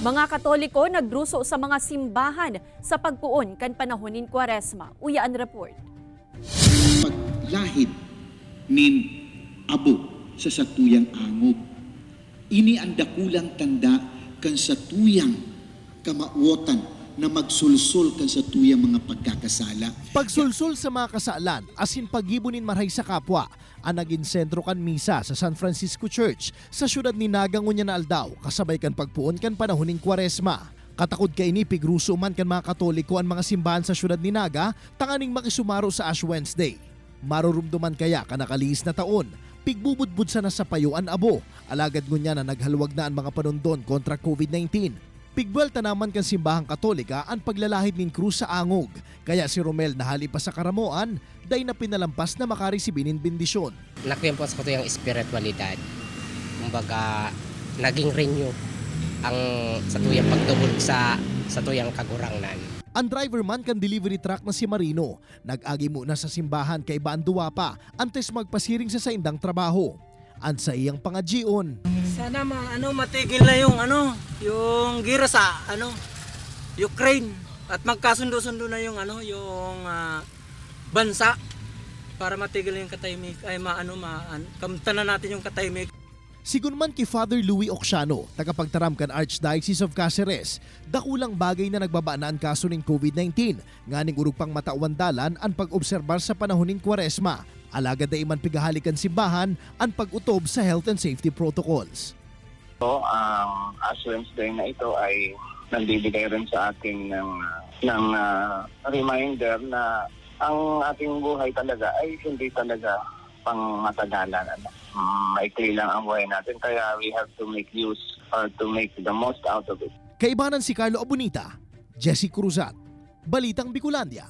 Mga Katoliko nagdruso sa mga simbahan sa pagpuon kan panahonin Kwaresma. Uyaan report. Paglahid nin abo sa satuyang angog. Ini ang dakulang tanda kan satuyang kamauotan na magsulsul kan satuyang mga pagkakasala. Pagsulsul sa mga kasalan, asin pagibunin marhay sa kapwa, ang naging sentro kan misa sa San Francisco Church sa syudad ni Nagangunya na Aldao, kasabay kan pagpuon kan panahoning Kwaresma. Katakod kay ini pigruso man kan mga Katoliko ang mga simbahan sa syudad ni Naga, tanganing makisumaro sa Ash Wednesday. Marurumduman kaya kanakaliis na taon, pigbubudbud sana sa payuan abo, alagad ngunya na naghalwag na ang mga panundon kontra COVID-19. Pigbuelta naman kan simbahang Katolika ang paglalahid nin krus sa angog, kaya si Romel nahali pa sa karamoan, day na pinalampas na makaresibinin bendisyon. Nakuyempos ko ito yung espiritualidad. Kumbaga, naging renew ang satuyang pagtubog sa satuyang kagurangnan. Ang driver man kan delivery truck na si Marino, nag-agi muna sa simbahan kay Baanduwa pa antes magpasiring sa saindang trabaho. An sa iyang pangadjion. Sana matigil na yung gira sa Ukraine at magkasundo-sundo na yung bansa para matigil yung katahimik ay kamtanan natin yung katahimik. Sigun man kay Father Louis Oxiano, tagapagtaram kan Archdiocese of Cáceres, dakulang bagay na nagbabaan ang kaso ng COVID-19, nganing urug pang matauandalan ang pag-obserbar sa panahoning Kwaresma. Alagad na iman pigahalikan simbahan ang pag-utob sa health and safety protocols. Ang Ash Wednesday na ito ay nagbibigay rin sa atin ng reminder na ang ating buhay talaga ay hindi talaga pang matagalan. Maikli lang ang buhay natin, kaya we have to make use or to make the most out of it. Kaibanan si Carlo Abunita, Jesse Cruzat, Balitang Bicolandia.